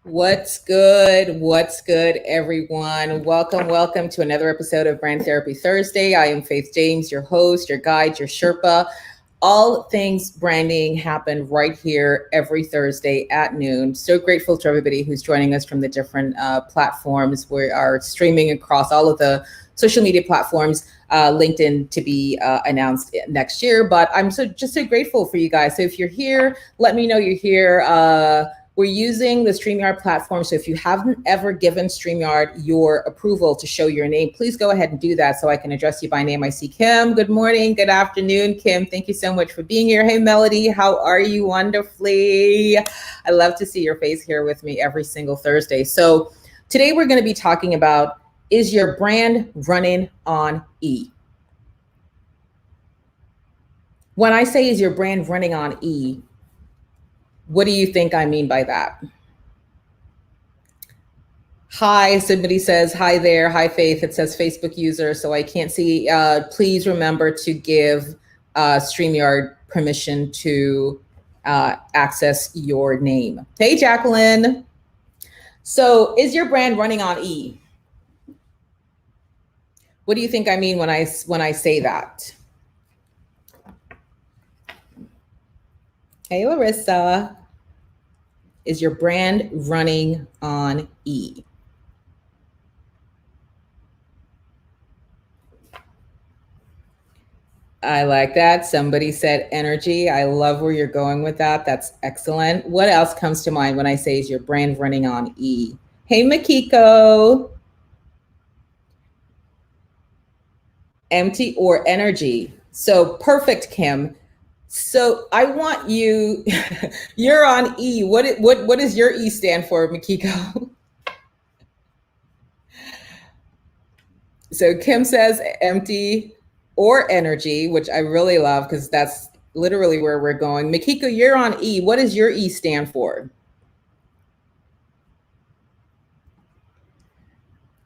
What's good? What's good, everyone? Welcome to another episode of Brand Therapy Thursday. I am Faith James, your host, your guide, your Sherpa. All things branding happen right here every Thursday at noon. So grateful to everybody who's joining us from the different platforms. We are streaming across all of the social media platforms, LinkedIn to be announced next year. But I'm so grateful for you guys. So if you're here, let me know you're here. We're using the StreamYard platform. So if you haven't ever given StreamYard your approval to show your name, please go ahead and do that so I can address you by name. I see Kim. Good morning. Good afternoon, Kim. Thank you so much for being here. Hey, Melody, how are you? Wonderfully. I love to see your face here with me every single Thursday. So today we're going to be talking about, is your brand running on E? When I say, is your brand running on E, what do you think I mean by that? Hi, somebody says, hi there. Hi, Faith. It says Facebook user, so I can't see. Please remember to give StreamYard permission to access your name. Hey, Jacqueline. So is your brand running on E? What do you think I mean when I say that? Hey, Larissa. Is your brand running on E? I like that. Somebody said energy. I love where you're going with that. That's excellent. What else comes to mind when I say, is your brand running on E? Hey, Makiko. Empty or energy. So perfect, Kim. So I want you, you're on E. What does your E stand for, Makiko? So Kim says empty or energy, which I really love because that's literally where we're going. Makiko, you're on E. What does your E stand for?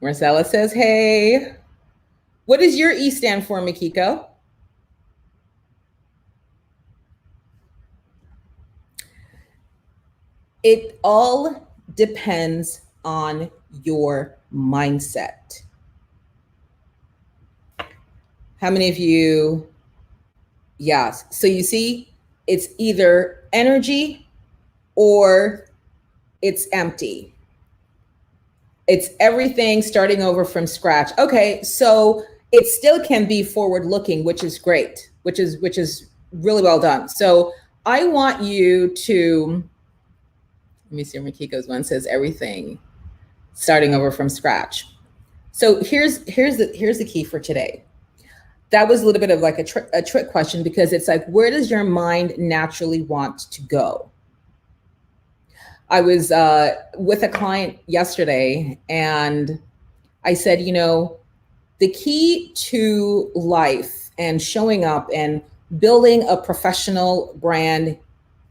Marcella says, hey. What does your E stand for, Makiko? It all depends on your mindset. How many of you? Yes. So you see, it's either energy or it's empty. It's everything starting over from scratch. Okay, so it still can be forward looking, which is great, which is really well done. So I want you to, let me see, Makiko's one says everything starting over from scratch. So here's the key for today. That was a little bit of like a trick question, because it's like, where does your mind naturally want to go? I was with a client yesterday and I said, the key to life and showing up and building a professional brand,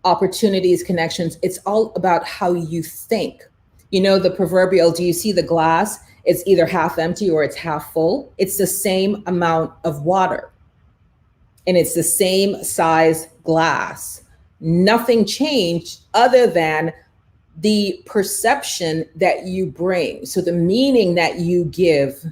opportunities, connections, it's all about how you think. The proverbial, do you see the glass? It's either half empty or it's half full. It's the same amount of water and it's the same size glass. Nothing changed other than the perception that you bring. So the meaning that you give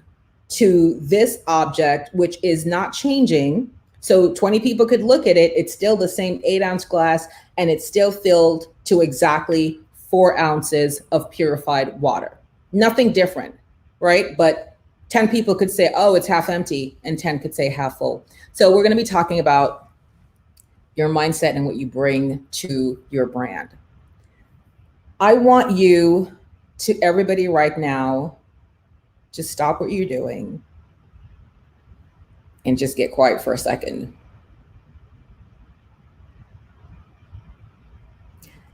to this object, which is not changing. So 20 people could look at it. It's still the same 8-ounce glass and it's still filled to exactly 4 ounces of purified water. Nothing different, right? But 10 people could say, oh, it's half empty, and 10 could say half full. So we're going to be talking about your mindset and what you bring to your brand. I want you to, everybody right now, just stop what you're doing and just get quiet for a second.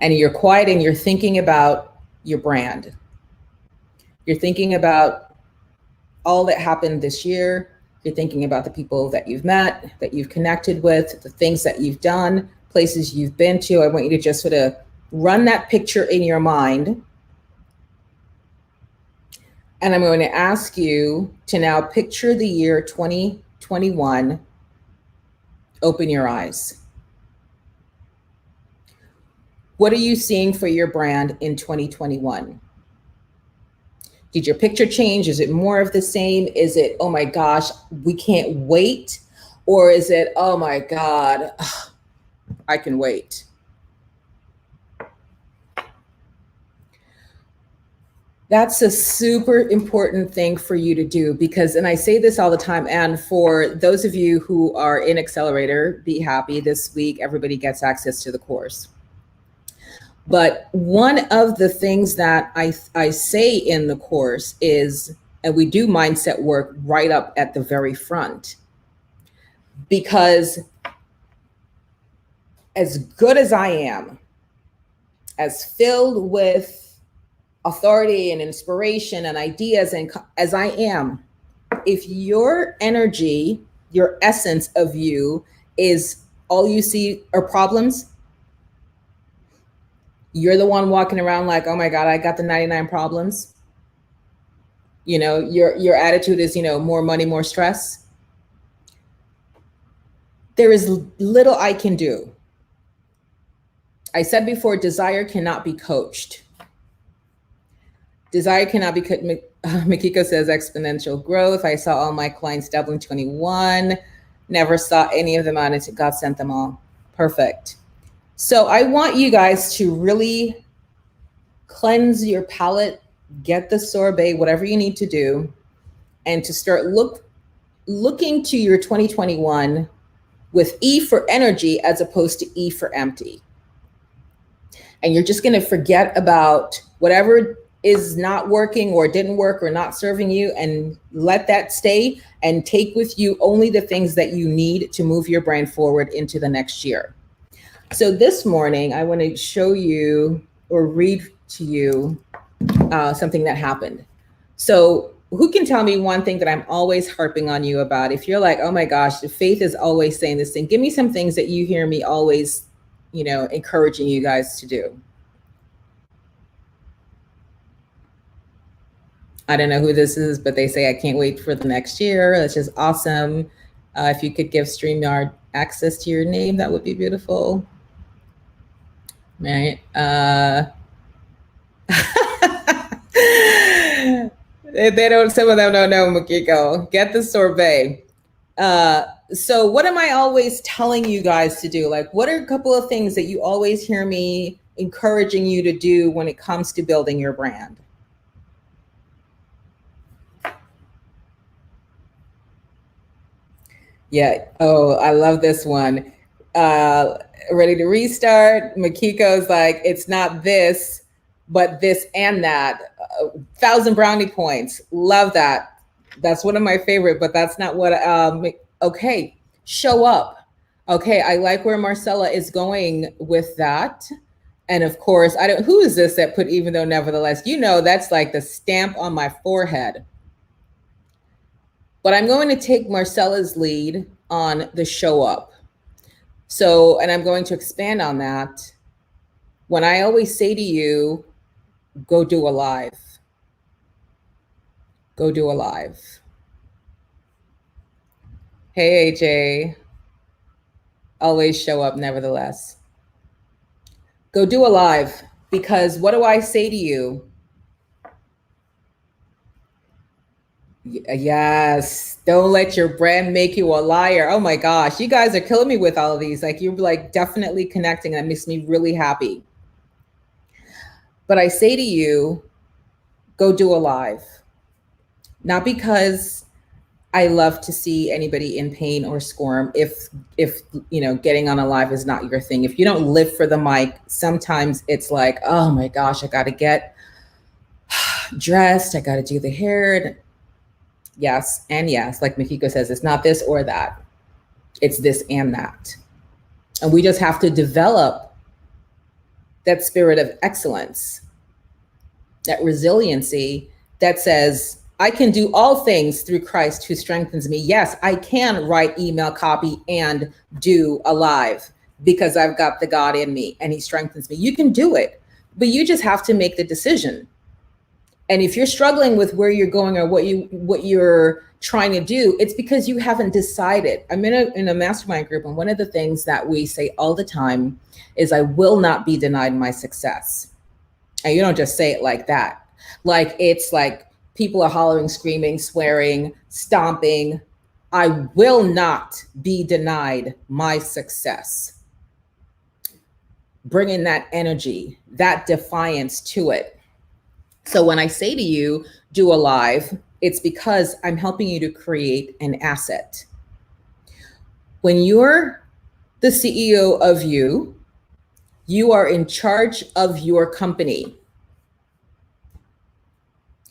And you're quiet and you're thinking about your brand. You're thinking about all that happened this year. You're thinking about the people that you've met, that you've connected with, the things that you've done, places you've been to. I want you to just sort of run that picture in your mind. And I'm going to ask you to now picture the year 2021. Open your eyes. What are you seeing for your brand in 2021? Did your picture change? Is it more of the same? Is it, oh my gosh, we can't wait? Or is it, oh my God, I can wait? That's a super important thing for you to do because, and I say this all the time, and for those of you who are in Accelerator, be happy this week, everybody gets access to the course. But one of the things that I say in the course is, and we do mindset work right up at the very front, because as good as I am, as filled with authority and inspiration and ideas and as I am, if your energy, your essence of you is all you see are problems, you're the one walking around like, oh my God, I got the 99 problems. You know, your attitude is, you know, more money, more stress. There is little I can do. I said before, desire cannot be coached. Desire cannot be coached. Makiko says exponential growth. I saw all my clients doubling 21. Never saw any of them on it. God sent them all. Perfect. So I want you guys to really cleanse your palate, get the sorbet, whatever you need to do, and to start looking to your 2021 with E for energy as opposed to E for empty. And you're just going to forget about whatever is not working or didn't work or not serving you, and let that stay and take with you only the things that you need to move your brand forward into the next year. So this morning, I want to show you or read to you something that happened. So who can tell me one thing that I'm always harping on you about? If you're like, oh my gosh, Faith is always saying this thing, give me some things that you hear me always, you know, encouraging you guys to do. I don't know who this is, but they say, I can't wait for the next year. That's just awesome. If you could give StreamYard access to your name, that would be beautiful. Right. They don't, some of them don't know, Makiko. Get the sorbet. So what am I always telling you guys to do? Like, what are a couple of things that you always hear me encouraging you to do when it comes to building your brand? Yeah. Oh, I love this one. Ready to restart. Makiko's like, it's not this, but this and that. 1,000 brownie points. Love that. That's one of my favorite, but that's not what, okay. Show up. Okay. I like where Marcella is going with that. And of course, who is this that put even though, nevertheless, you know, that's like the stamp on my forehead. But I'm going to take Marcella's lead on the show up. So, and I'm going to expand on that. When I always say to you, go do a live. Go do a live. Hey, AJ. Always show up, nevertheless. Go do a live, because what do I say to you? Yes. Don't let your brand make you a liar. Oh my gosh. You guys are killing me with all of these. Like, you're like definitely connecting. That makes me really happy. But I say to you, go do a live. Not because I love to see anybody in pain or squirm. If you know, getting on a live is not your thing. If you don't live for the mic, sometimes it's like, oh my gosh, I got to get dressed. I got to do the hair. Yes, and yes, like Makiko says, it's not this or that. It's this and that. And we just have to develop that spirit of excellence, that resiliency that says, I can do all things through Christ who strengthens me. Yes, I can write email copy and do a live because I've got the God in me and he strengthens me. You can do it, but you just have to make the decision. And if you're struggling with where you're going or what you're trying to do, it's because you haven't decided. I'm in a mastermind group, and one of the things that we say all the time is, I will not be denied my success. And you don't just say it like that. Like it's like people are hollering, screaming, swearing, stomping. I will not be denied my success. Bringing that energy, that defiance to it. So when I say to you, do a live, it's because I'm helping you to create an asset. When you're the CEO of you, you are in charge of your company.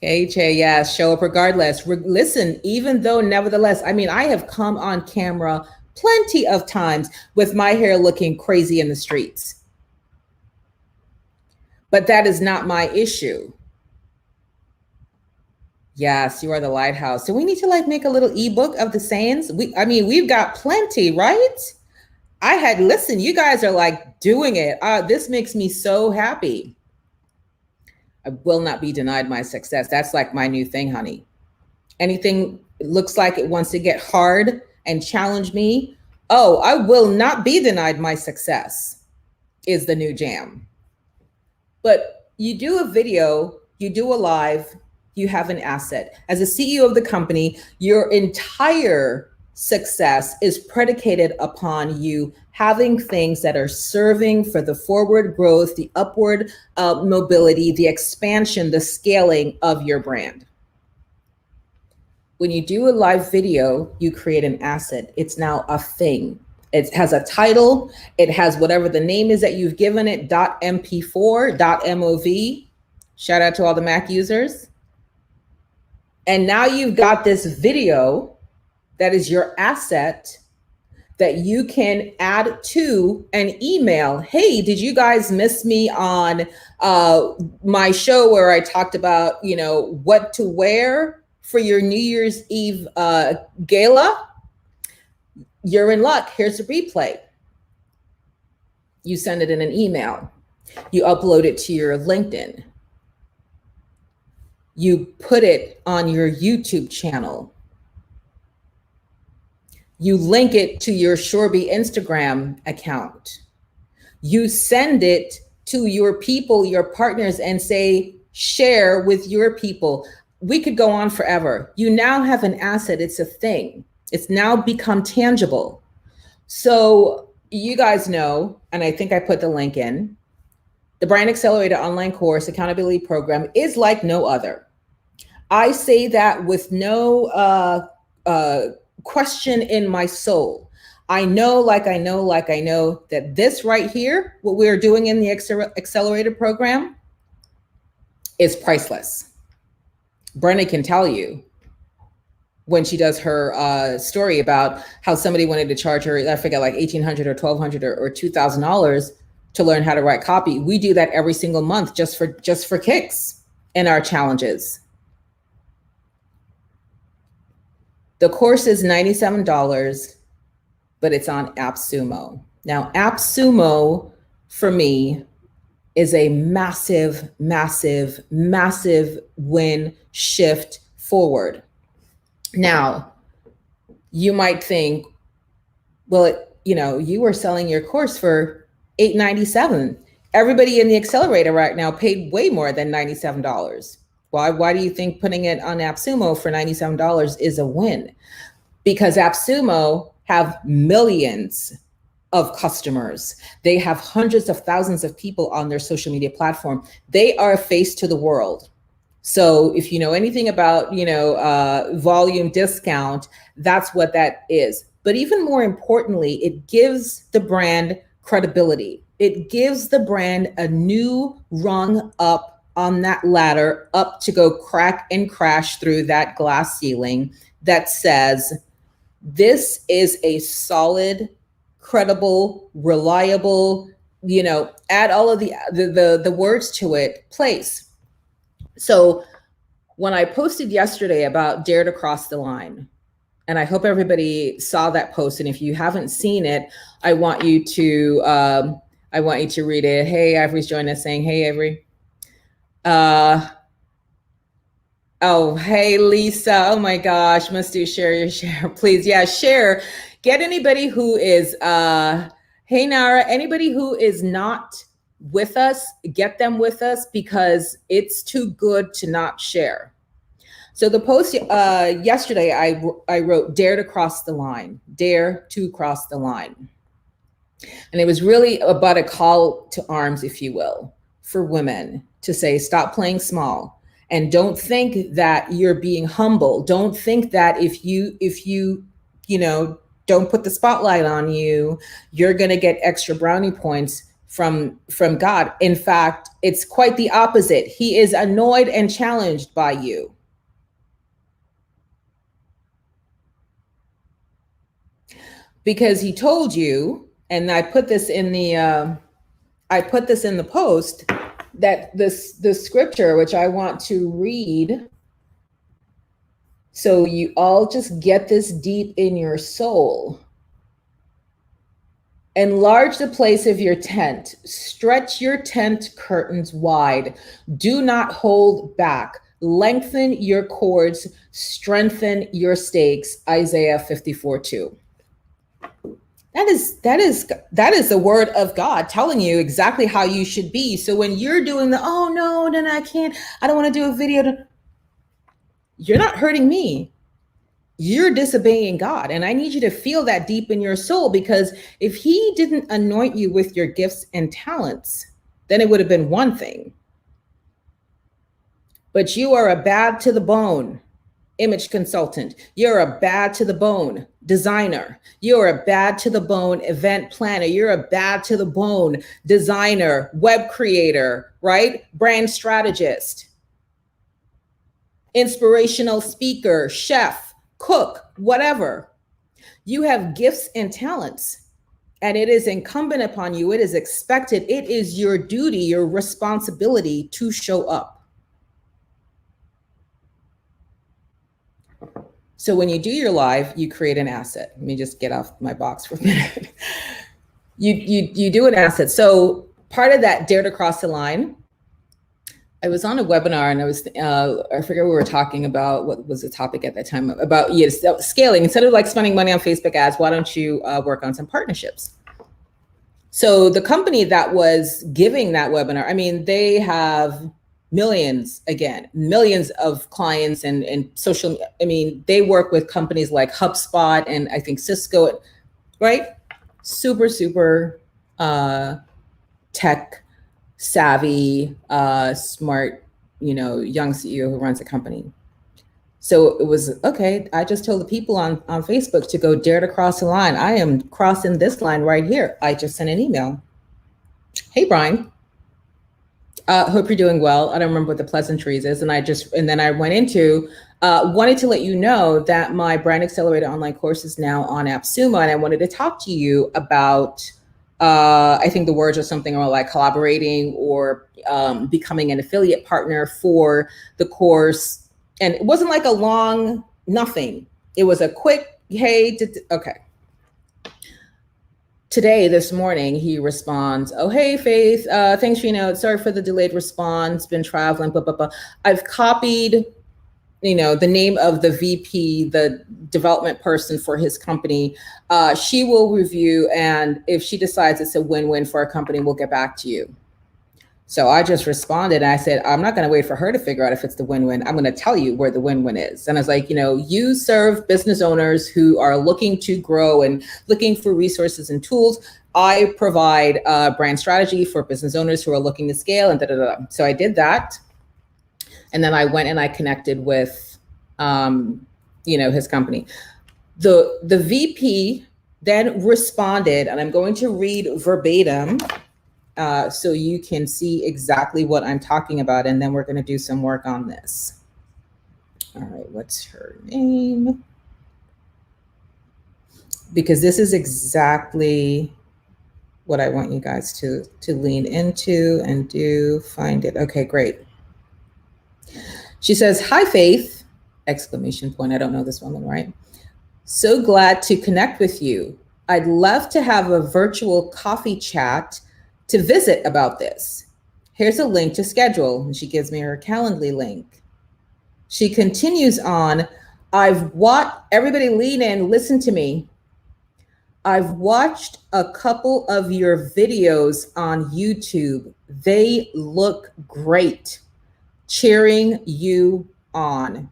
HA, yes, show up regardless. Listen, even though nevertheless, I mean, I have come on camera plenty of times with my hair looking crazy in the streets. But that is not my issue. Yes, you are the lighthouse. Do we need to like make a little ebook of the sayings? We've got plenty, right? Listen, you guys are like doing it. This makes me so happy. I will not be denied my success. That's like my new thing, honey. Anything looks like it wants to get hard and challenge me. Oh, I will not be denied my success is the new jam. But you do a video, you do a live, you have an asset. As a CEO of the company, your entire success is predicated upon you having things that are serving for the forward growth, the upward mobility, the expansion, the scaling of your brand. When you do a live video, you create an asset. It's now a thing. It has a title. It has whatever the name is that you've given it, .mp4, .mov. Shout out to all the Mac users. And now you've got this video that is your asset that you can add to an email. Hey, did you guys miss me on my show where I talked about, what to wear for your New Year's Eve gala? You're in luck. Here's a replay. You send it in an email. You upload it to your LinkedIn. You put it on your YouTube channel. You link it to your Shorby Instagram account. You send it to your people, your partners, and say, share with your people. We could go on forever. You now have an asset. It's a thing. It's now become tangible. So you guys know, and I think I put the link in, the Brand Accelerator online course accountability program is like no other. I say that with no question in my soul. I know that this right here, what we're doing in the Accelerator program, is priceless. Brenna can tell you when she does her story about how somebody wanted to charge her, I forget, like $1,800 or $1,200 or $2,000 to learn how to write copy. We do that every single month just for kicks in our challenges. The course is $97, but it's on AppSumo. Now, AppSumo for me is a massive, massive, massive win shift forward. Now, you might think, well, you were selling your course for $897. Everybody in the Accelerator right now paid way more than $97. Why do you think putting it on AppSumo for $97 is a win? Because AppSumo have millions of customers. They have hundreds of thousands of people on their social media platform. They are a face to the world. So if you know anything about, volume discount, that's what that is. But even more importantly, it gives the brand credibility. It gives the brand a new rung up on that ladder, up to go crack and crash through that glass ceiling that says, this is a solid, credible, reliable, add all of the words to it, place. So when I posted yesterday about Dare to Cross the Line, and I hope everybody saw that post, and if you haven't seen it, I want you to read it. Hey, Avery's joining us saying, hey, Avery. Oh, hey, Lisa. Oh my gosh. Must do share your share, please. Yeah, share. Get anybody who is, hey, Nara, anybody who is not with us, get them with us because it's too good to not share. So the post yesterday, I wrote, dare to cross the line, dare to cross the line. And it was really about a call to arms, if you will, for women to say, stop playing small. And don't think that you're being humble. Don't think that if you, you know, don't put the spotlight on you, you're going to get extra brownie points from God. In fact, it's quite the opposite. He is annoyed and challenged by you. Because he told you, and I put this in the post, that the scripture which I want to read, so you all just get this deep in your soul. Enlarge the place of your tent. Stretch your tent curtains wide. Do not hold back. Lengthen your cords. Strengthen your stakes. Isaiah 54:2. That is the word of God telling you exactly how you should be. So when you're doing the, oh no, then I can't, I don't want to do a video, you're not hurting me. You're disobeying God. And I need you to feel that deep in your soul, because if he didn't anoint you with your gifts and talents, then it would have been one thing. But you are a bad to the bone image consultant. You're a bad to the bone designer. You're a bad to the bone event planner. You're a bad to the bone designer, web creator, right? Brand strategist, inspirational speaker, chef, cook, whatever. You have gifts and talents, and it is incumbent upon you. It is expected. It is your duty, your responsibility to show up. So when you do your live, you create an asset. Let me just get off my box for a minute. You do an asset. So part of that dare to cross the line, I was on a webinar and I was, I forget what we were talking about. What was the topic at that time? About scaling. Instead of like spending money on Facebook ads, why don't you work on some partnerships? So the company that was giving that webinar, I mean, they have millions of clients and social. I mean, they work with companies like HubSpot and I think Cisco, right? Super tech savvy, smart, young CEO who runs a company. So it was, okay, I just told the people on Facebook to go dare to cross the line. I am crossing this line right here. I just sent an email. Hey, Brian. Hope you're doing well. I don't remember what the pleasantries is. And then I went into, wanted to let you know that my Brand Accelerator online course is now on AppSumo. And I wanted to talk to you about, I think the words are something about like collaborating or becoming an affiliate partner for the course. And it wasn't like a long nothing. It was a quick, hey, okay. Today, this morning, he responds, oh, hey, Faith, thanks for your note. Sorry for the delayed response, been traveling, blah, blah, blah. I've copied, the name of the VP, the development person for his company. She will review, and if she decides it's a win-win for our company, we'll get back to you. So I just responded and I said, I'm not going to wait for her to figure out if it's the win-win. I'm going to tell you where the win-win is. And I was like, you serve business owners who are looking to grow and looking for resources and tools. I provide brand strategy for business owners who are looking to scale and da-da-da. So I did that. And then I went and I connected with, his company. The VP then responded, and I'm going to read verbatim, so you can see exactly what I'm talking about, and then we're going to do some work on this. All right, what's her name? Because this is exactly what I want you guys to lean into and do. Find it. Okay, great. She says, hi, Faith, exclamation point. I don't know this woman, right? So glad to connect with you. I'd love to have a virtual coffee chat to visit about this. Here's a link to schedule. And she gives me her Calendly link. She continues on, I've watched, everybody lean in, listen to me. I've watched a couple of your videos on YouTube. They look great. Cheering you on.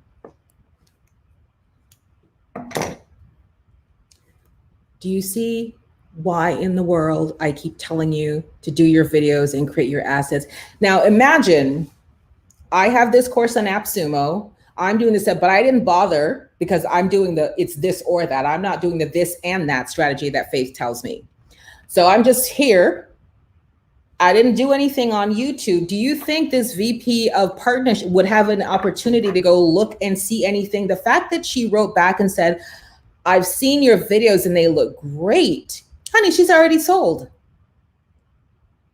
Do you see why in the world I keep telling you to do your videos and create your assets? Now imagine I have this course on AppSumo. I'm doing this, but I didn't bother because I'm doing it's this or that. I'm not doing the this and that strategy that Faith tells me. So I'm just here. I didn't do anything on YouTube. Do you think this VP of partnership would have an opportunity to go look and see anything? The fact that she wrote back and said, I've seen your videos and they look great. Honey, she's already sold.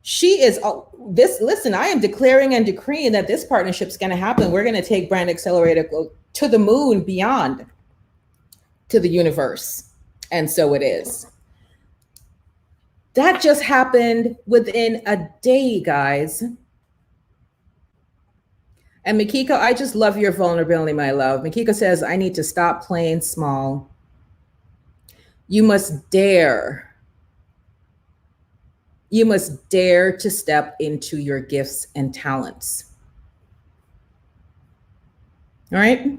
She is listen, I am declaring and decreeing that this partnership is going to happen. We're going to take Brand Accelerator to the moon, beyond, to the universe. And so it is. That just happened within a day, guys. And Makiko, I just love your vulnerability, my love. Makiko says, I need to stop playing small. You must dare. You must dare to step into your gifts and talents. All right.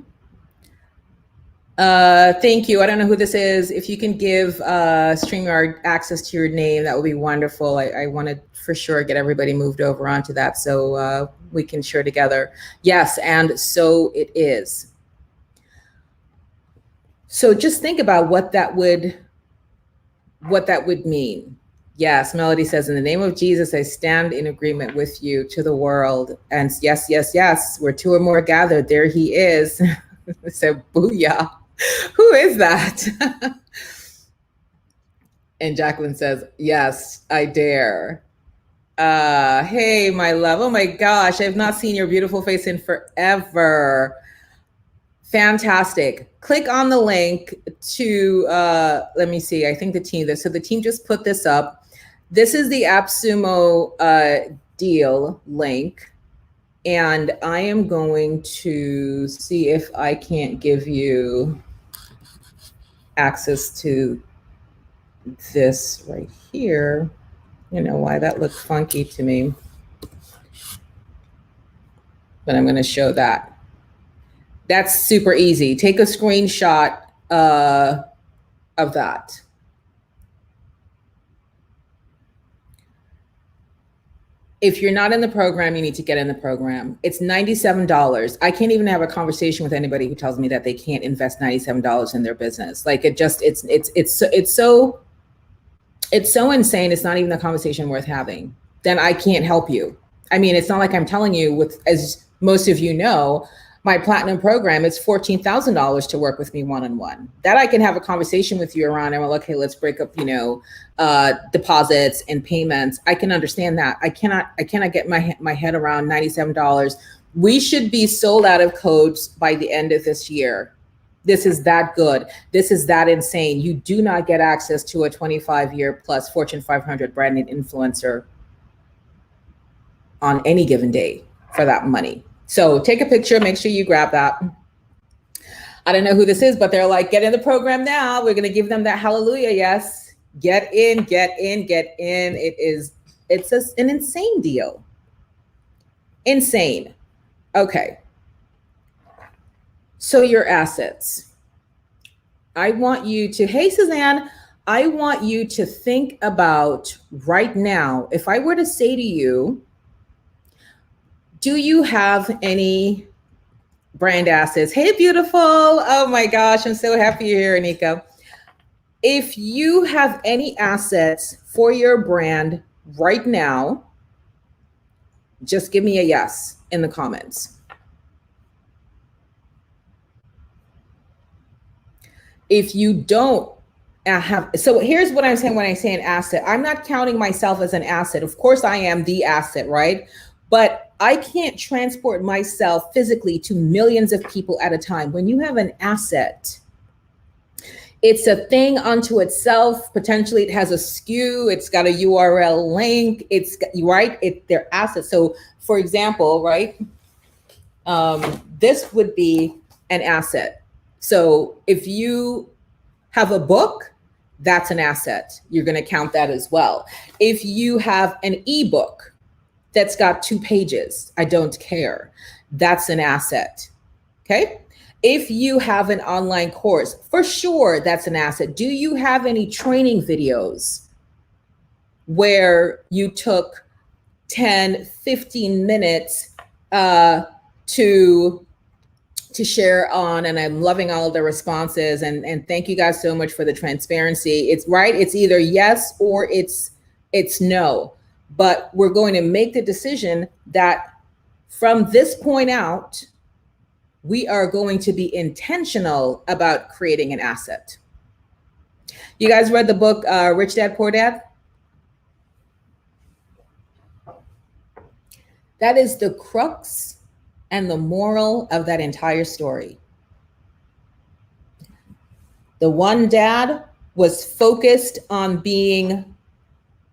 Thank you. I don't know who this is. If you can give StreamYard access to your name, that would be wonderful. I want to for sure get everybody moved over onto that so we can share together. Yes, and so it is. So just think about what that would mean. Yes, Melody says, in the name of Jesus, I stand in agreement with you to the world. And yes, yes, yes, where two or more gathered, there he is. So booyah. Who is that? And Jacqueline says, yes, I dare. Hey, my love. Oh my gosh, I've not seen your beautiful face in forever. Fantastic. Click on the link to, let me see, I think the team just put this up. This is the AppSumo deal link. And I am going to see if I can't give you access to this right here. You know why that looks funky to me, but I'm going to show that. That's super easy. Take a screenshot of that. If you're not in the program, you need to get in the program. It's $97. I can't even have a conversation with anybody who tells me that they can't invest $97 in their business. Like it's so insane. It's not even a conversation worth having. Then I can't help you. I mean, it's not like I'm telling you as most of you know, my platinum program is $14,000 to work with me one-on-one. That I can have a conversation with you around and well, okay, let's break up, deposits and payments. I can understand that. I cannot get my head around $97. We should be sold out of codes by the end of this year. This is that good. This is that insane. You do not get access to a 25-year plus Fortune 500 branded influencer on any given day for that money. So take a picture, make sure you grab that. I don't know who this is, but they're like, get in the program now. We're going to give them that hallelujah. Yes. Get in, get in, get in. It's an insane deal. Insane. Okay. So your assets. I want you to, hey, Suzanne, I want you to think about right now, if I were to say to you, do you have any brand assets? Hey, beautiful. Oh my gosh, I'm so happy you're here, Anika. If you have any assets for your brand right now, just give me a yes in the comments. If you don't have, so here's what I'm saying when I say an asset. I'm not counting myself as an asset. Of course I am the asset, right? But I can't transport myself physically to millions of people at a time. When you have an asset, it's a thing unto itself. Potentially it has a SKU, it's got a URL link, they're assets. So for example, right? This would be an asset. So if you have a book, that's an asset. You're going to count that as well. If you have an ebook that's got 2 pages, I don't care. That's an asset. Okay. If you have an online course, for sure, that's an asset. Do you have any training videos where you took 10, 15 minutes to share on, and I'm loving all of the responses, and thank you guys so much for the transparency. It's right, it's either yes or it's no. But we're going to make the decision that from this point out, we are going to be intentional about creating an asset. You guys read the book Rich Dad Poor Dad? That is the crux and the moral of that entire story. The one dad was focused on being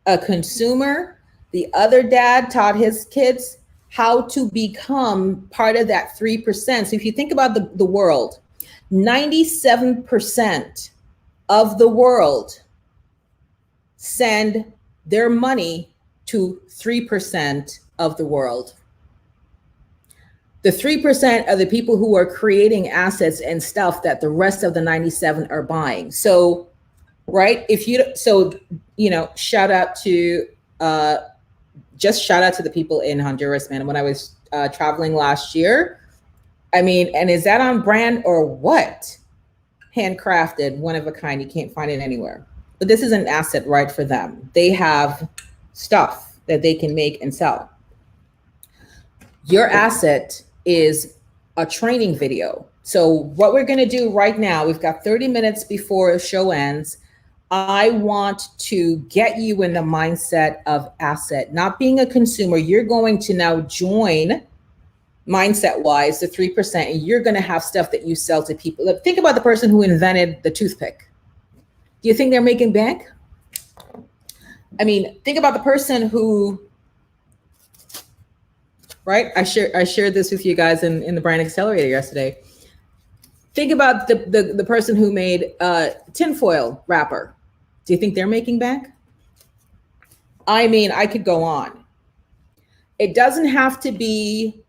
a consumer. The other dad taught his kids how to become part of that 3%. So if you think about the world, 97% of the world send their money to 3% of the world. The 3% are the people who are creating assets and stuff that the rest of the 97 are buying. So, right, shout out to, shout out to the people in Honduras, man. When I was traveling last year, I mean, and is that on brand or what? Handcrafted, one of a kind, you can't find it anywhere. But this is an asset, right, for them. They have stuff that they can make and sell. Your asset is a training video. So what we're going to do right now, we've got 30 minutes before the show ends. I want to get you in the mindset of asset, not being a consumer. You're going to now join mindset wise the 3%, and you're going to have stuff that you sell to people. Look, think about the person who invented the toothpick. Do you think they're making bank? I mean, think about the person who, right? I shared this with you guys in the Brand Accelerator yesterday. Think about the person who made tinfoil wrapper. Do you think they're making bank? I mean, I could go on. It doesn't have to be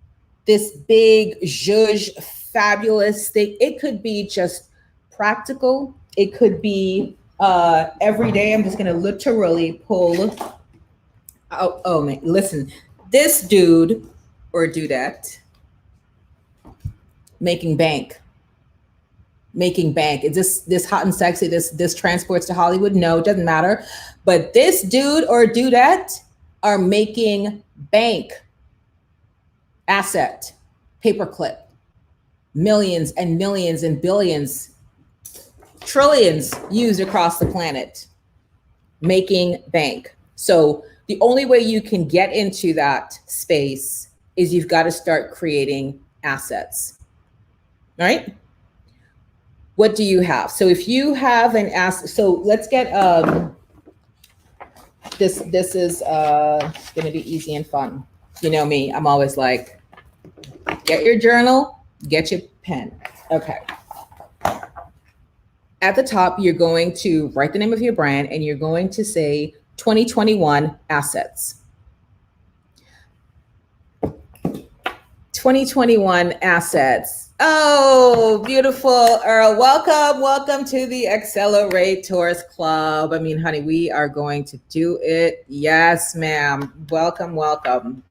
this big, zhuzh, fabulous thing. It could be just practical. It could be every day. I'm just going to literally pull. Oh man, listen, this dude or dudette making bank. Is this hot and sexy? This transports to Hollywood? No, it doesn't matter. But this dude or dudette are making bank. Asset, paperclip, millions and millions and billions, trillions used across the planet, making bank. So the only way you can get into that space is you've got to start creating assets, right? What do you have? So if you have an asset, so let's get, this is going to be easy and fun. You know me, I'm always like, get your journal, get your pen. Okay. At the top, you're going to write the name of your brand and you're going to say 2021 assets. 2021 assets. Oh, beautiful, Earl. Welcome to the Accelerators Club. I mean, honey, we are going to do it. Yes, ma'am. Welcome.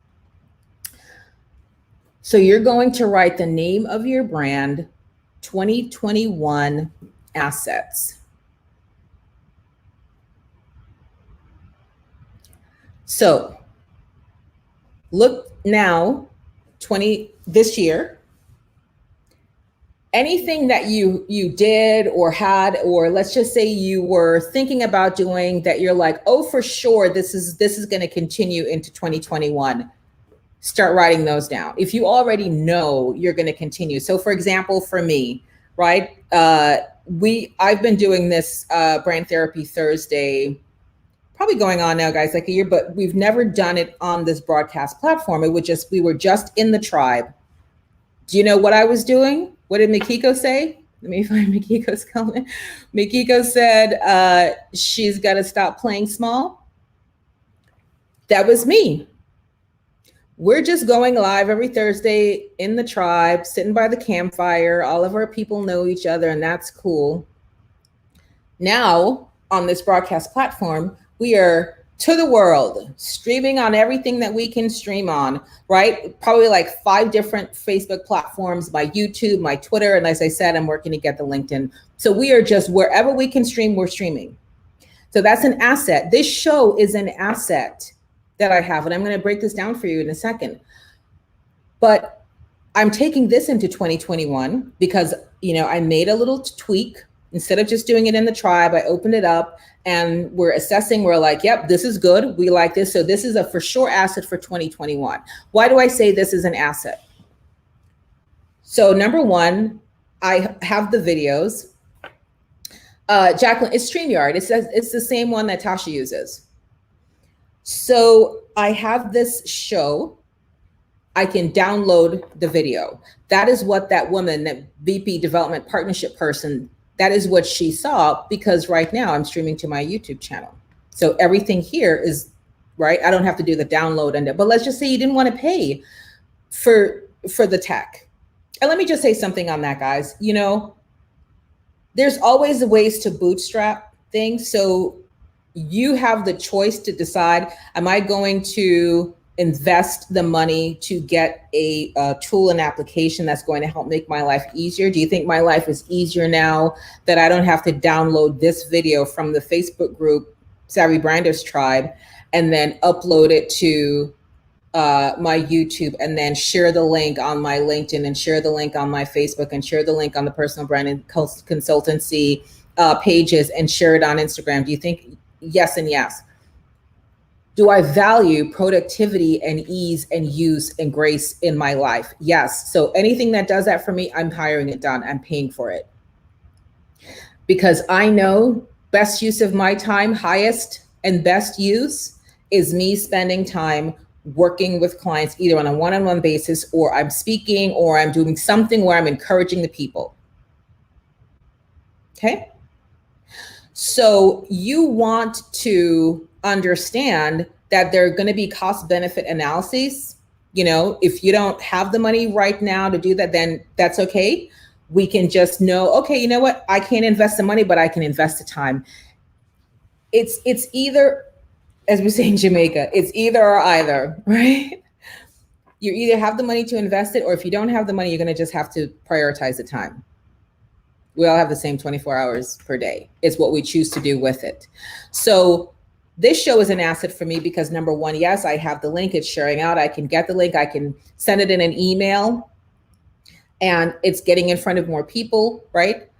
So you're going to write the name of your brand, 2021 assets. So look now, this year, anything that you did or had, or let's just say you were thinking about doing that you're like, oh, for sure, this is going to continue into 2021. Start writing those down. If you already know you're going to continue. So for example, for me, right, I've been doing this Brand Therapy Thursday, probably going on now, guys, like a year, but we've never done it on this broadcast platform. We were just in the tribe. Do you know what I was doing? What did Mikiko say? Let me find Mikiko's comment. Mikiko said she's got to stop playing small. That was me. We're just going live every Thursday in the tribe, sitting by the campfire. All of our people know each other, and that's cool. Now, on this broadcast platform, we are to the world, streaming on everything that we can stream on, right? Probably like 5 different Facebook platforms, my YouTube, my Twitter, and as I said, I'm working to get the LinkedIn. So we are just wherever we can stream, we're streaming. So that's an asset. This show is an asset that I have, and I'm going to break this down for you in a second. But I'm taking this into 2021 because, I made a little tweak. Instead of just doing it in the tribe, I opened it up and we're assessing. We're like, yep, this is good. We like this. So this is a for sure asset for 2021. Why do I say this is an asset? So number one, I have the videos. Jacqueline, it's StreamYard. It's the same one that Tasha uses. So I have this show. I can download the video. That is what that woman, that VP development partnership person, that is what she saw, because right now I'm streaming to my YouTube channel. So everything here is right. I don't have to do the download but let's just say you didn't want to pay for the tech. And let me just say something on that, guys. There's always ways to bootstrap things. So you have the choice to decide, am I going to invest the money to get a tool and application that's going to help make my life easier? Do you think my life is easier now that I don't have to download this video from the Facebook group, Savvy Branders Tribe, and then upload it to my YouTube and then share the link on my LinkedIn and share the link on my Facebook and share the link on the personal branding consultancy pages and share it on Instagram? Do you think yes and yes? Do I value productivity and ease and use and grace in my life? Yes. So anything that does that for me, I'm hiring it done. I'm paying for it. Because I know best use of my time, highest and best use, is me spending time working with clients either on a one-on-one basis, or I'm speaking, or I'm doing something where I'm encouraging the people. Okay. So you want to understand that there are going to be cost benefit analyses. If you don't have the money right now to do that, then that's okay. We can just know, okay, you know what? I can't invest the money, but I can invest the time. It's either, as we say in Jamaica, it's either or either, right? You either have the money to invest it, or if you don't have the money, you're going to just have to prioritize the time. We all have the same 24 hours per day. It's what we choose to do with it. So this show is an asset for me because number one, yes, I have the link, it's sharing out. I can get the link, I can send it in an email, and it's getting in front of more people, right?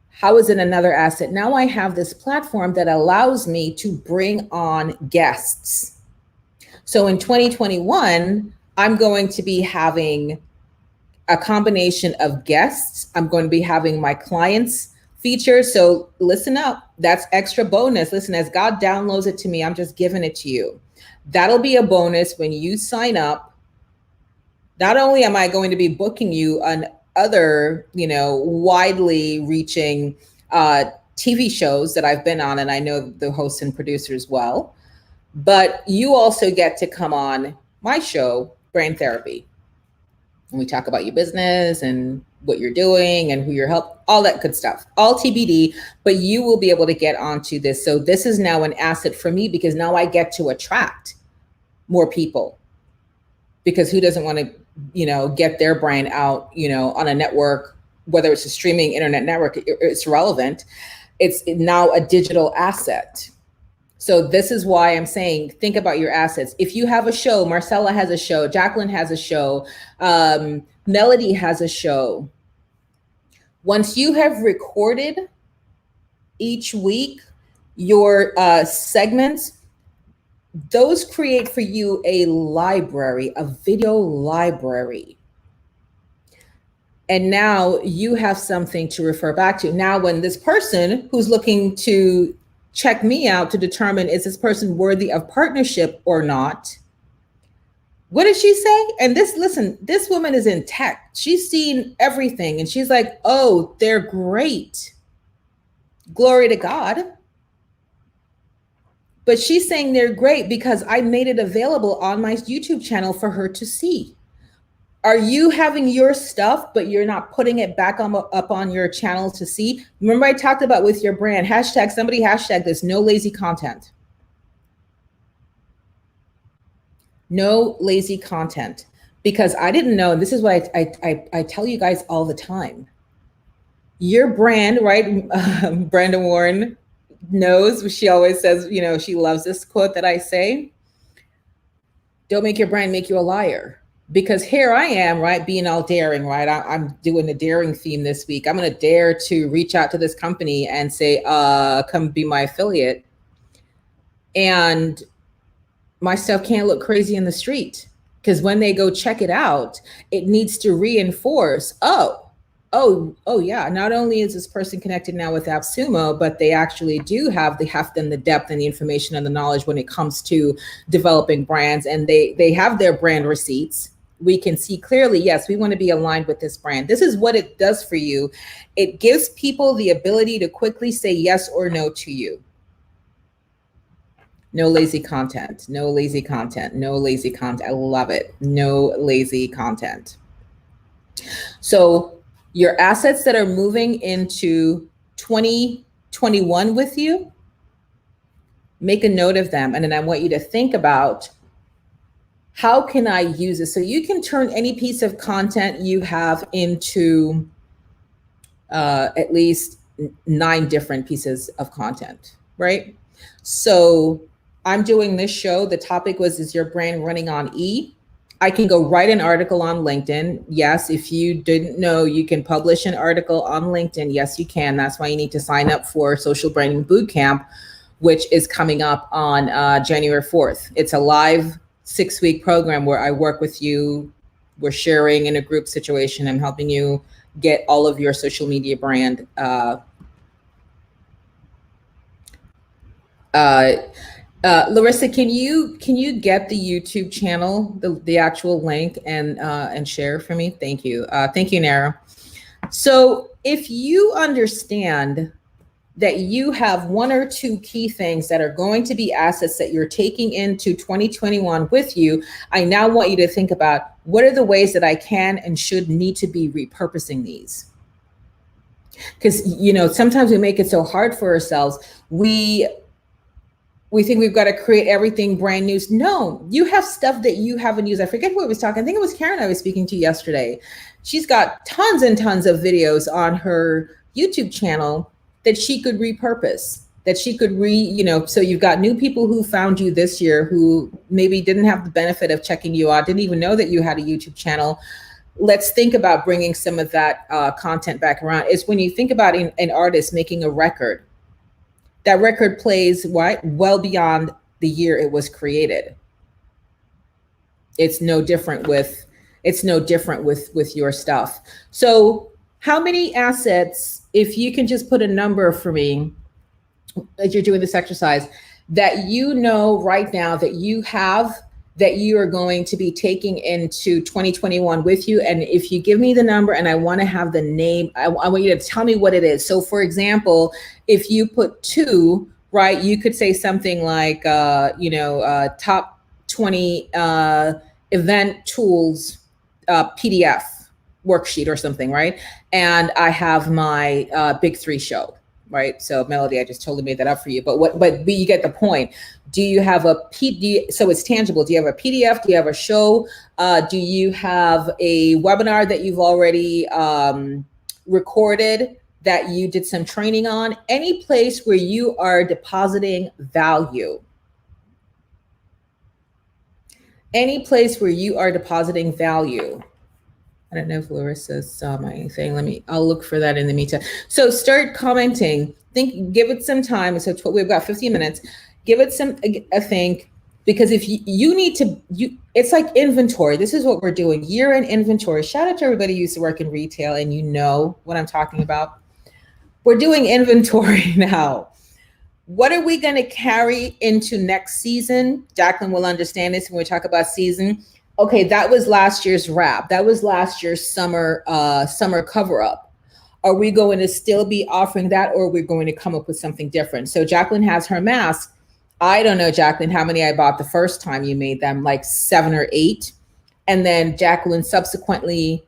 How is it another asset? Now I have this platform that allows me to bring on guests. So in 2021, I'm going to be having a combination of guests. I'm going to be having my clients featured. So listen up, that's extra bonus. Listen, as God downloads it to me, I'm just giving it to you. That'll be a bonus when you sign up. Not only am I going to be booking you on other, widely reaching TV shows that I've been on, and I know the hosts and producers well, but you also get to come on my show, Brain Therapy. And we talk about your business and what you're doing and who you're helping, all that good stuff, all TBD, but you will be able to get onto this. So this is now an asset for me because now I get to attract more people, because who doesn't want to, get their brand out, on a network, whether it's a streaming internet network, it's relevant. It's now a digital asset. So this is why I'm saying, think about your assets. If you have a show, Marcella has a show, Jacqueline has a show, Melody has a show. Once you have recorded each week your segments, those create for you a library, a video library. And now you have something to refer back to. Now, when this person who's looking to check me out to determine, is this person worthy of partnership or not? What did she say? And listen, this woman is in tech. She's seen everything. And she's like, oh, they're great. Glory to God. But she's saying they're great because I made it available on my YouTube channel for her to see. Are you having your stuff, but you're not putting it back up on your channel to see? Remember I talked about with your brand, somebody hashtag this, no lazy content. No lazy content. Because I didn't know, and this is what I tell you guys all the time. Your brand, right? Brandon Warren knows, she always says, she loves this quote that I say. Don't make your brand make you a liar. Because here I am, right, being all daring, right? I'm doing the daring theme this week. I'm going to dare to reach out to this company and say, come be my affiliate. And my stuff can't look crazy in the street, because when they go check it out, it needs to reinforce, oh yeah, not only is this person connected now with AppSumo, but they actually do have the heft and the depth and the information and the knowledge when it comes to developing brands, and they have their brand receipts. We can see clearly, yes, we want to be aligned with this brand. This is what it does for you. It gives people the ability to quickly say yes or no to you. No lazy content, no lazy content, no lazy content. I love it. No lazy content. So your assets that are moving into 2021 with you, make a note of them. And then I want you to think about, how can I use it? So you can turn any piece of content you have into at least 9 different pieces of content, right? So I'm doing this show. The topic was, is your brand running on E? I can go write an article on LinkedIn. Yes, if you didn't know, you can publish an article on LinkedIn. Yes, you can. That's why you need to sign up for Social Branding Bootcamp, which is coming up on January 4th. It's a live 6-week program where I work with you. We're sharing in a group situation. I'm helping you get all of your social media brand Larissa, can you get the YouTube channel, the actual link, and share for me? Thank you. Thank you, Nara. So if you understand that you have 1 or 2 key things that are going to be assets that you're taking into 2021 with you, I now want you to think about, what are the ways that I can and should need to be repurposing these? Because, sometimes we make it so hard for ourselves. We think we've got to create everything brand new. No, you have stuff that you haven't used. I forget who I was talking. I think it was Karen I was speaking to yesterday. She's got tons and tons of videos on her YouTube channel that she could repurpose, that she could so you've got new people who found you this year who maybe didn't have the benefit of checking you out, didn't even know that you had a YouTube channel. Let's think about bringing some of that content back around. It's when you think about an artist making a record, that record plays well beyond the year it was created. It's no different with your stuff. So how many assets, if you can just put a number for me as you're doing this exercise, that right now that you have, that you are going to be taking into 2021 with you? And if you give me the number, and I want to have the name, I want you to tell me what it is. So for example, if you put 2, right, you could say something like, top 20 event tools PDF worksheet or something, right? And I have my big 3 show, right? So Melody, I just totally made that up for you. But you get the point. Do you have so it's tangible. Do you have a PDF? Do you have a show? Do you have a webinar that you've already recorded that you did some training on? Any place where you are depositing value. Any place where you are depositing value. I don't know if Larissa saw my thing. I'll look for that in the meantime. So start commenting. Give it some time. So we've got 15 minutes. Give it a think, because if you need to, it's like inventory. This is what we're doing, year-end inventory. Shout out to everybody who used to work in retail, and you know what I'm talking about. We're doing inventory now. What are we going to carry into next season? Jacqueline will understand this when we talk about season. Okay, that was last year's wrap. That was last year's summer cover up. Are we going to still be offering that, or are we going to come up with something different? So Jacqueline has her mask. I don't know, Jacqueline, how many I bought the first time you made them, like 7 or 8. And then Jacqueline subsequently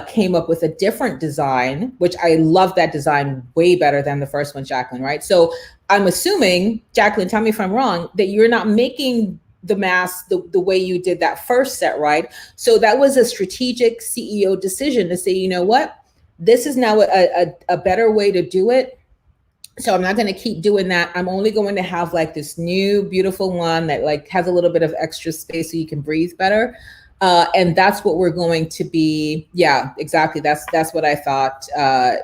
came up with a different design, which I love that design way better than the first one, Jacqueline, right? So I'm assuming, Jacqueline, tell me if I'm wrong, that you're not making the mask the way you did that first set, right? So that was a strategic CEO decision to say, you know what? This is now a better way to do it. So I'm not going to keep doing that. I'm only going to have like this new beautiful one that like has a little bit of extra space so you can breathe better. And that's what we're going to be. Yeah, exactly. That's what I thought,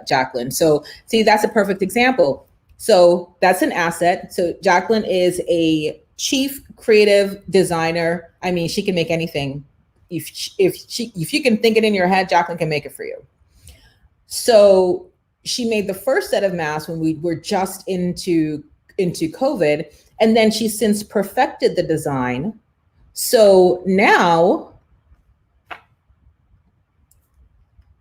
Jacqueline. So see, that's a perfect example. So that's an asset. So Jacqueline is a chief creative designer. I mean, she can make anything. If you can think it in your head, Jacqueline can make it for you. So she made the first set of masks when we were just into COVID, and then she's since perfected the design. So now,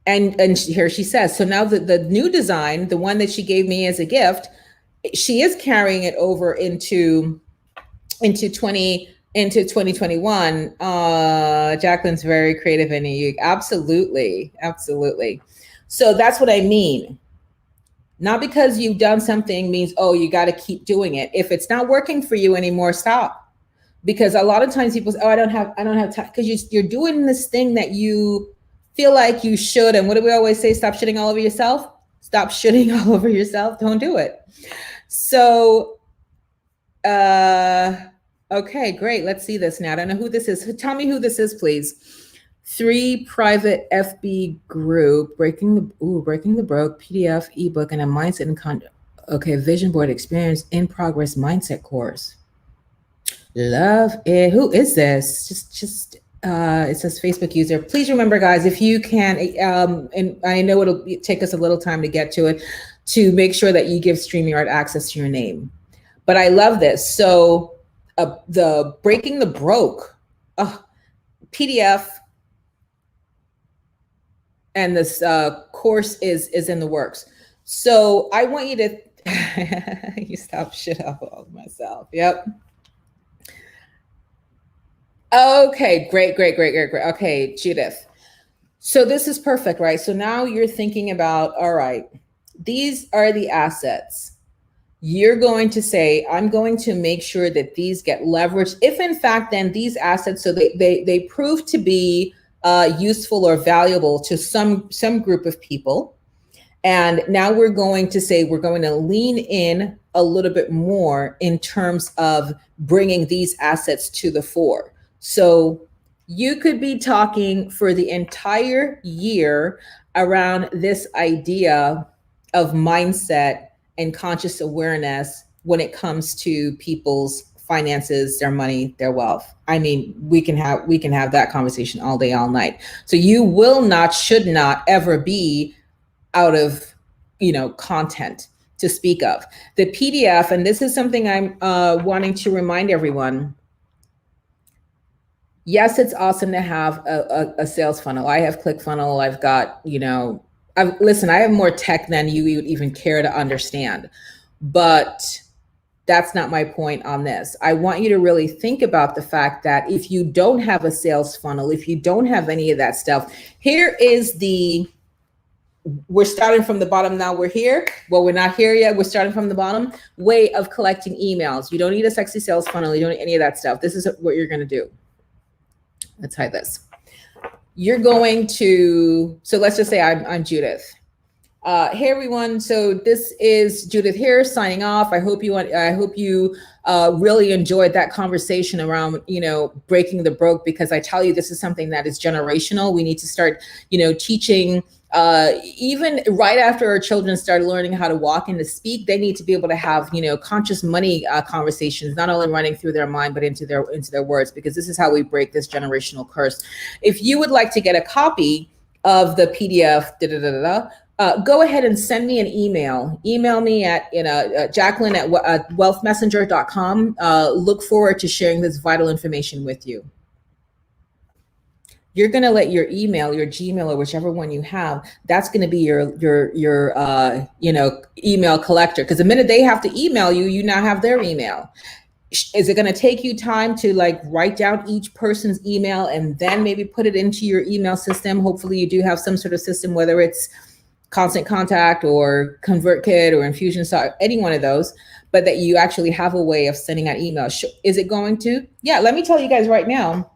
and here she says, so now the new design, the one that she gave me as a gift, she is carrying it over into 2021. Jacqueline's very creative and unique. Absolutely. So that's what I mean. Not because you've done something means, oh, you got to keep doing it. If it's not working for you anymore, stop. Because a lot of times people say, oh, I don't have time, because you're doing this thing that you feel like you should. And what do we always say? Stop shitting all over yourself. Stop shitting all over yourself. Don't do it. So, okay, great. Let's see this now. I don't know who this is. Tell me who this is, please. 3 private FB group, breaking the broke, PDF, ebook, and a mindset and okay, vision board experience in progress mindset course. Love it. Who is this? Just it says Facebook user. Please remember, guys, if you can, and I know it'll take us a little time to get to it, to make sure that you give StreamYard access to your name. But I love this. So the breaking the broke PDF. And this course is in the works. So I want you to, you stop shit up all myself. Yep. Okay, great. Okay, Judith. So this is perfect, right? So now you're thinking about, all right, these are the assets. You're going to say, I'm going to make sure that these get leveraged. If in fact, then these assets, so they prove to be useful or valuable to some group of people. And now we're going to say we're going to lean in a little bit more in terms of bringing these assets to the fore. So you could be talking for the entire year around this idea of mindset and conscious awareness when it comes to people's finances, their money, their wealth. I mean, we can have that conversation all day, all night. So you will not, should not ever be out of, content to speak of. The PDF, and this is something I'm wanting to remind everyone. Yes, it's awesome to have a sales funnel. I have ClickFunnels. I've got, I have more tech than you would even care to understand, but that's not my point on this. I want you to really think about the fact that if you don't have a sales funnel, if you don't have any of that stuff, here is we're starting from the bottom now. We're here. Well, we're not here yet. We're starting from the bottom way of collecting emails. You don't need a sexy sales funnel. You don't need any of that stuff. This is what you're going to do. Let's hide this. You're going to, so let's just say I'm Judith. Hey everyone, so this is Judith here signing off. I hope you really enjoyed that conversation around, breaking the broke, because I tell you, this is something that is generational. We need to start, teaching, even right after our children start learning how to walk and to speak, they need to be able to have, conscious money conversations, not only running through their mind, but into their words, because this is how we break this generational curse. If you would like to get a copy of the PDF, go ahead and send me an email. Email me at Jacqueline at wealthmessenger.com. Look forward to sharing this vital information with you. you're going to let your email, your Gmail, or whichever one you have, that's going to be your email collector. Because the minute they have to email you, you now have their email. Is it going to take you time to like write down each person's email and then maybe put it into your email system? Hopefully you do have some sort of system, whether it's Constant Contact or ConvertKit or Infusionsoft, any one of those, but that you actually have a way of sending out emails. Is it going to? Yeah, let me tell you guys right now.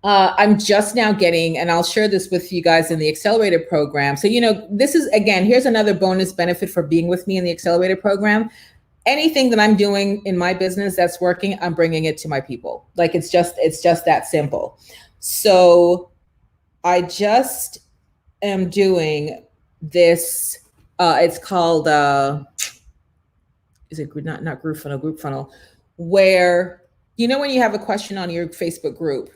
I'm just now getting, and I'll share this with you guys in the Accelerator program. So, this is, again, here's another bonus benefit for being with me in the Accelerator program. Anything that I'm doing in my business that's working, I'm bringing it to my people. Like, it's just that simple. So I just am doing this. It's called, is it not group funnel, where, when you have a question on your Facebook group,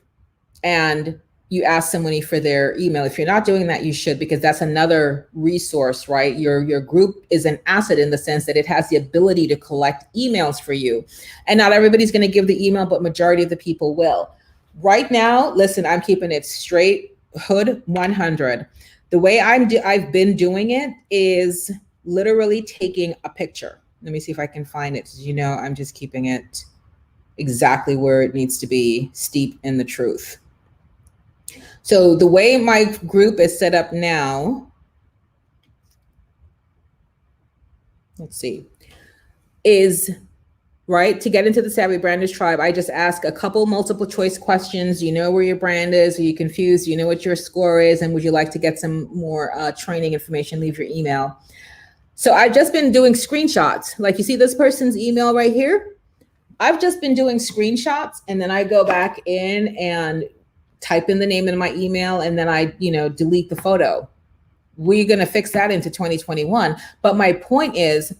and you ask somebody for their email. If you're not doing that, you should, because that's another resource, right? Your group is an asset in the sense that it has the ability to collect emails for you. And not everybody's going to give the email, but majority of the people will. Right now, listen, I'm keeping it straight hood 100. The way I've been doing it is literally taking a picture. Let me see if I can find it. I'm just keeping it exactly where it needs to be, steep in the truth. So the way my group is set up now, let's see, is right to get into the Savvy Branders tribe. I just ask a couple multiple choice questions. You know where your brand is? Are you confused? You know what your score is? And would you like to get some more training information? Leave your email. So I've just been doing screenshots. Like, you see this person's email right here? I've just been doing screenshots, and then I go back in and type in the name in my email, and then I, delete the photo. We're going to fix that into 2021. But my point is,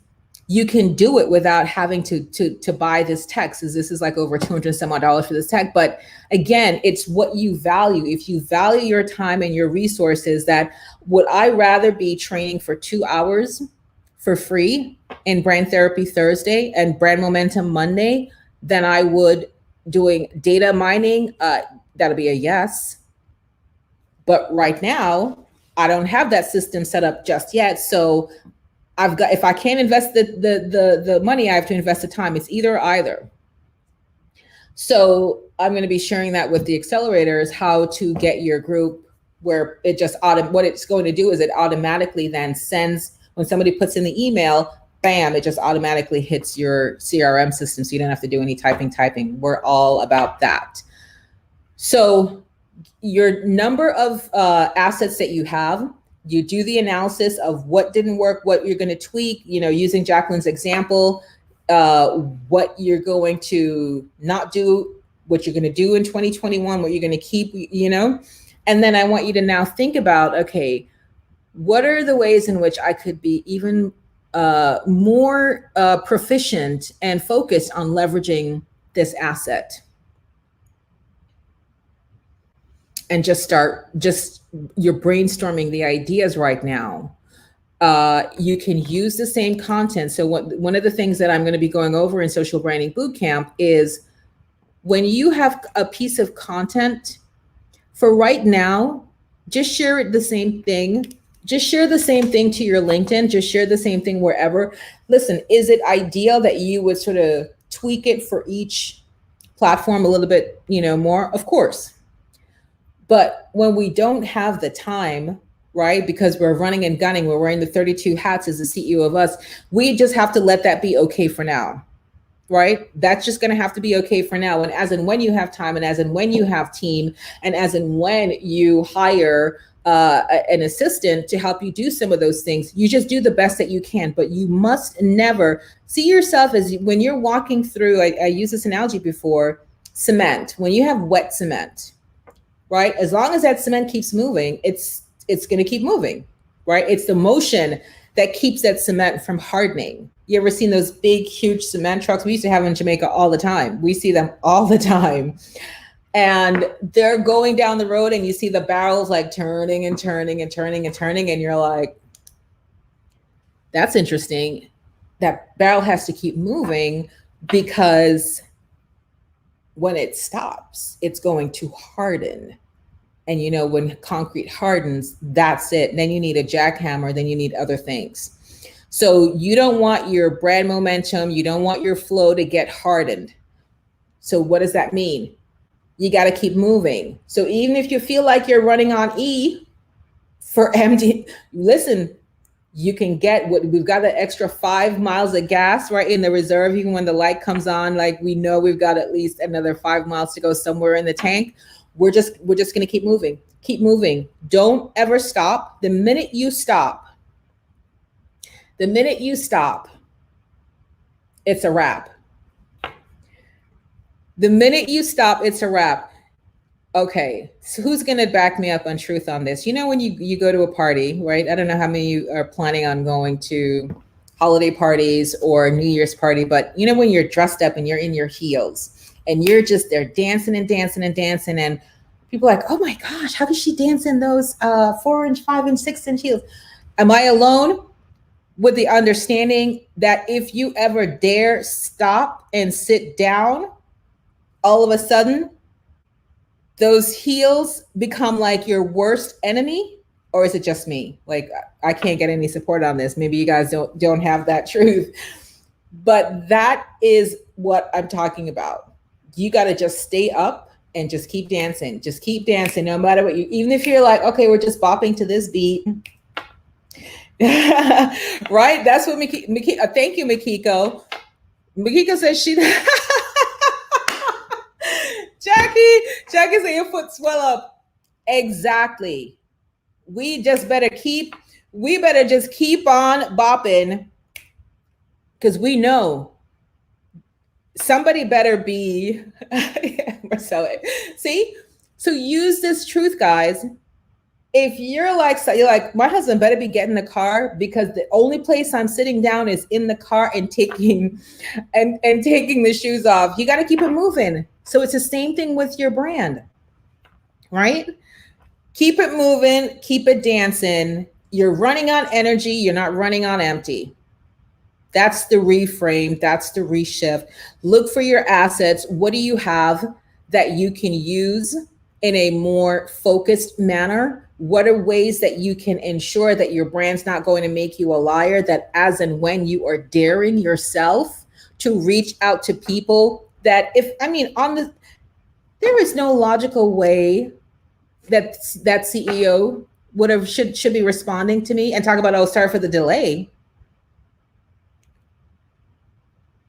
you can do it without having to buy this tech. So this is like over $200 some odd for this tech. But again, it's what you value. If you value your time and your resources, that would I rather be training for 2 hours for free in Brand Therapy Thursday and Brand Momentum Monday than I would doing data mining? That'll be a yes. But right now, I don't have that system set up just yet. So if I can't invest the money, I have to invest the time. It's either. So I'm going to be sharing that with the accelerators, how to get your group where it just what it's going to do is it automatically then sends, when somebody puts in the email, bam, it just automatically hits your CRM system. So you don't have to do any typing. We're all about that. So your number of assets that you have, you do the analysis of what didn't work, what you're going to tweak, using Jacqueline's example, what you're going to not do, what you're going to do in 2021, what you're going to keep, and then I want you to now think about, okay, what are the ways in which I could be even more proficient and focused on leveraging this asset? And you're brainstorming the ideas right now. You can use the same content. So one of the things that I'm going to be going over in Social Branding Bootcamp is, when you have a piece of content, for right now, just share the same thing. Just share the same thing to your LinkedIn. Just share the same thing wherever. Listen, is it ideal that you would sort of tweak it for each platform a little bit, more? Of course. But when we don't have the time, right, because we're running and gunning, we're wearing the 32 hats as the CEO of us, we just have to let that be okay for now, right? That's just going to have to be okay for now. And as and when you have time, and as and when you have team, and as and when you hire an assistant to help you do some of those things, you just do the best that you can. But you must never see yourself as, when you're walking through, I used this analogy before, cement. When you have wet cement, right? As long as that cement keeps moving, it's going to keep moving, right? It's the motion that keeps that cement from hardening. You ever seen those big, huge cement trucks? We used to have them in Jamaica all the time. We see them all the time. And they're going down the road, and you see the barrels like turning and turning and turning and turning. And you're like, that's interesting. That barrel has to keep moving, because when it stops, it's going to harden. And when concrete hardens, that's it. Then you need a jackhammer, then you need other things. So you don't want your brand momentum, you don't want your flow to get hardened. So what does that mean? You got to keep moving. So even if you feel like you're running on E for empty, listen, you can get what we've got, the extra 5 miles of gas right in the reserve. Even when the light comes on, like we know we've got at least another 5 miles to go somewhere in the tank. We're just going to keep moving. Keep moving. Don't ever stop. The minute you stop, it's a wrap. The minute you stop, it's a wrap. Okay, so who's going to back me up on truth on this? When you go to a party, right? I don't know how many of you are planning on going to holiday parties or New Year's party, but when you're dressed up and you're in your heels and you're just there dancing and dancing and dancing, and people are like, oh my gosh, how does she dance in those 4-inch, 5-inch, 6-inch heels? Am I alone with the understanding that if you ever dare stop and sit down, all of a sudden, those heels become like your worst enemy? Or is it just me? Like, I can't get any support on this. Maybe you guys don't have that truth. But that is what I'm talking about. You got to just stay up and just keep dancing. Just keep dancing no matter what even if you're like, okay, we're just bopping to this beat. Right? That's what thank you, Mikiko. Mikiko says she Jackie said your foot swell up. Exactly. We just better just keep on bopping, because we know somebody better be Marcella. See? So use this truth, guys. If you're like, my husband better be getting the car, because the only place I'm sitting down is in the car and taking the shoes off. You got to keep it moving. So it's the same thing with your brand, right? Keep it moving, keep it dancing. You're running on energy. You're not running on empty. That's the reframe. That's the reshift. Look for your assets. What do you have that you can use in a more focused manner? What are ways that you can ensure that your brand's not going to make you a liar, that as and when you are daring yourself to reach out to people that there is no logical way that CEO should be responding to me and talk about, oh, sorry for the delay.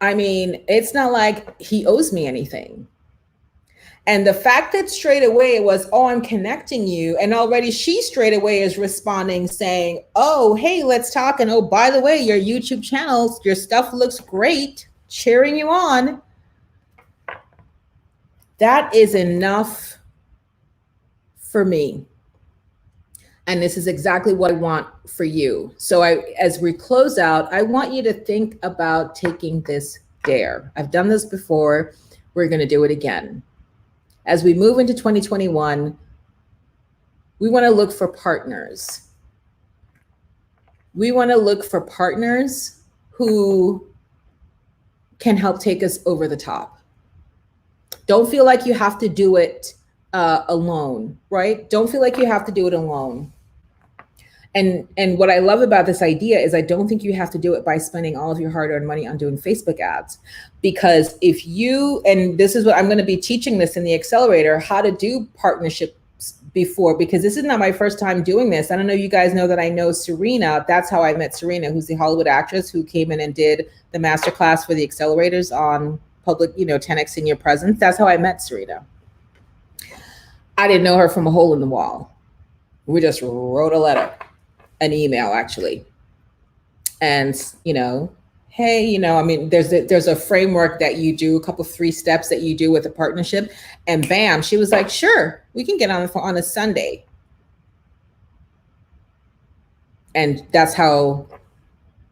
It's not like he owes me anything. And the fact that straight away it was, oh, I'm connecting you, and already she straight away is responding saying, oh, hey, let's talk. And oh, by the way, your YouTube channels, your stuff looks great, cheering you on. That is enough for me. And this is exactly what I want for you. So as we close out, I want you to think about taking this dare. I've done this before. We're going to do it again. As we move into 2021, we want to look for partners. We want to look for partners who can help take us over the top. Don't feel like you have to do it alone, right? Don't feel like you have to do it alone. And what I love about this idea is I don't think you have to do it by spending all of your hard-earned money on doing Facebook ads. Because if you, and this is what I'm going to be teaching this in the Accelerator, how to do partnerships before, because this is not my first time doing this. I don't know if you guys know that I know Serena. That's how I met Serena, who's the Hollywood actress who came in and did the masterclass for the Accelerators on public, 10X in your presence. That's how I met Serena. I didn't know her from a hole in the wall. We just wrote a letter, an email actually. And, hey, there's a framework that you do, a couple 3 steps that you do with a partnership, and bam, she was like, sure, we can get on the phone on a Sunday. And that's how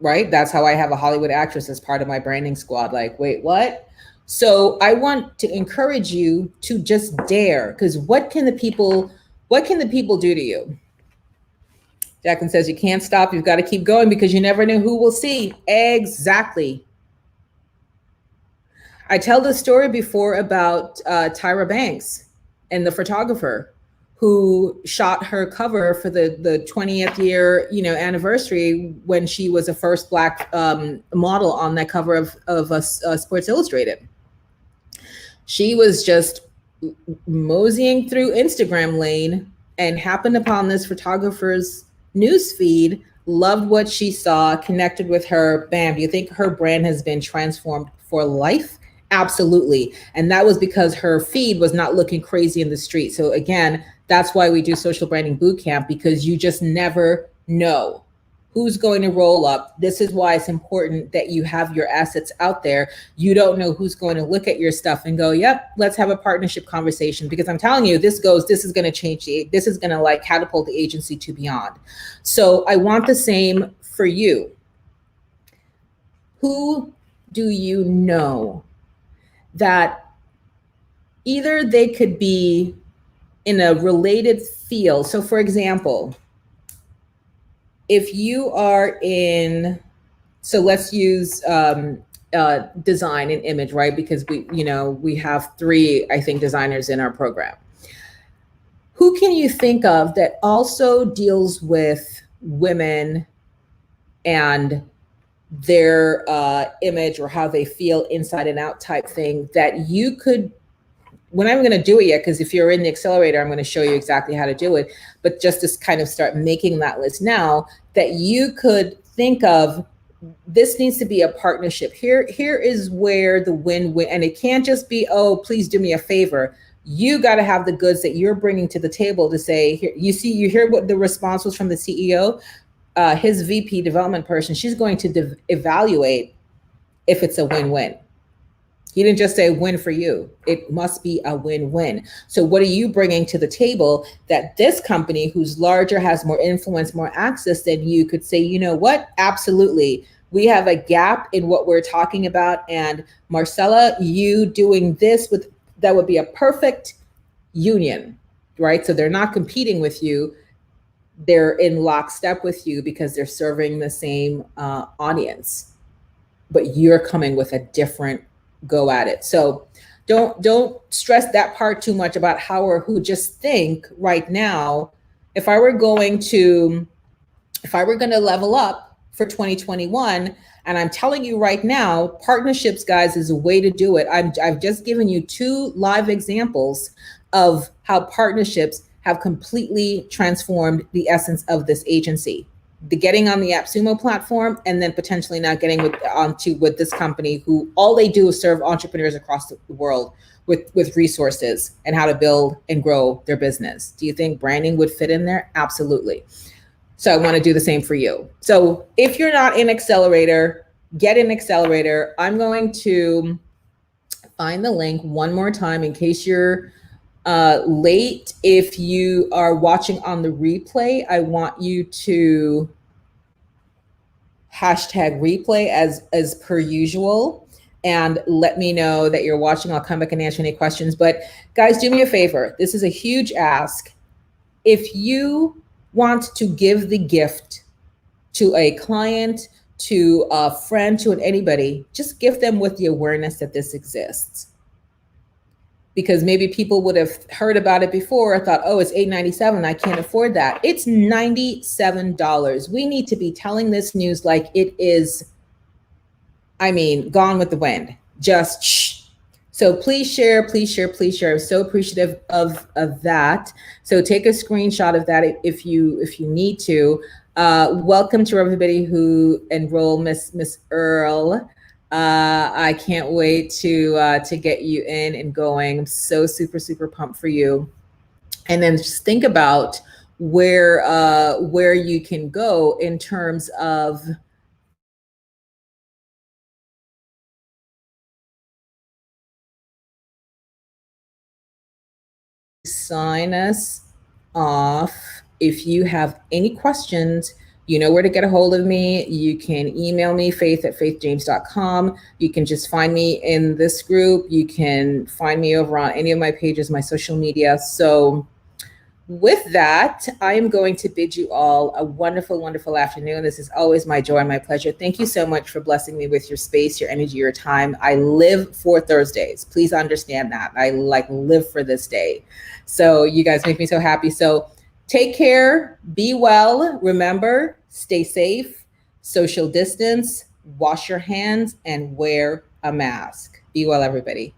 I have a Hollywood actress as part of my branding squad. Like, wait, what? So I want to encourage you to just dare, because what can the people do to you? Jacqueline says you can't stop. You've got to keep going because you never know who will see. Exactly. I tell the story before about Tyra Banks and the photographer who shot her cover for the 20th year, anniversary, when she was the first Black model on that cover of Sports Illustrated. She was just moseying through Instagram lane and happened upon this photographer's news feed, loved what she saw, connected with her. Bam. Do you think her brand has been transformed for life? Absolutely. And that was because her feed was not looking crazy in the street. So again, that's why we do social branding boot camp, because you just never know who's going to roll up. This is why it's important that you have your assets out there. You don't know who's going to look at your stuff and go, yep, let's have a partnership conversation. Because I'm telling you, this is going to change. This is going to like catapult the agency to beyond. So I want the same for you. Who do you know that either they could be in a related field? So for example, if you are in, so let's use design and image, right? Because we have 3, I think, designers in our program. Who can you think of that also deals with women and their image or how they feel inside and out type thing that you could, when I'm going to do it yet, because if you're in the Accelerator, I'm going to show you exactly how to do it. But just to kind of start making that list now, that you could think of, this needs to be a partnership. Here is where the win-win, and it can't just be, oh, please do me a favor. You got to have the goods that you're bringing to the table to say, here, you hear what the response was from the CEO, his VP development person. She's going to evaluate if it's a win-win. He didn't just say win for you. It must be a win-win. So what are you bringing to the table that this company, who's larger, has more influence, more access than you, could say, you know what? Absolutely. We have a gap in what we're talking about. And Marcella, you doing this that would be a perfect union, right? So they're not competing with you. They're in lockstep with you because they're serving the same audience, but you're coming with a different go at it. So don't stress that part too much about how or who. Just think right now, if I were going to level up for 2021, and I'm telling you right now, partnerships, guys, is a way to do it. I've just given you 2 live examples of how partnerships have completely transformed the essence of this agency. The getting on the AppSumo platform, and then potentially now getting onto this company, who all they do is serve entrepreneurs across the world with resources and how to build and grow their business. Do you think branding would fit in there? Absolutely. So I want to do the same for you. So if you're not in Accelerator, get in Accelerator. I'm going to find the link one more time in case you're late. If you are watching on the replay, I want you to #replay as per usual, and let me know that you're watching. I'll come back and answer any questions. But guys, do me a favor. This is a huge ask. If you want to give the gift to a client, to a friend, to anybody, just gift them with the awareness that this exists. Because maybe people would have heard about it before, thought, oh, it's $8.97, I can't afford that. It's $97. We need to be telling this news like it is, gone with the wind. Just shh. So please share, please share, please share. I'm so appreciative of that. So take a screenshot of that if you need to. Welcome to everybody who enrolled, Miss Earl. I can't wait to get you in and going. I'm so super pumped for you. And then just think about where you can go in terms of sign us off. If you have any questions, you know where to get a hold of me. You can email me, faith@faithjames.com. You can just find me in this group. You can find me over on any of my pages, my social media. So With that, I am going to bid you all a wonderful, wonderful afternoon. This is always my joy and my pleasure. Thank you so much for blessing me with your space, your energy, your time. I live for Thursdays. Please understand that. I live for this day. So you guys make me so happy. So take care, be well. Remember, stay safe, social distance, wash your hands, and wear a mask. Be well, everybody.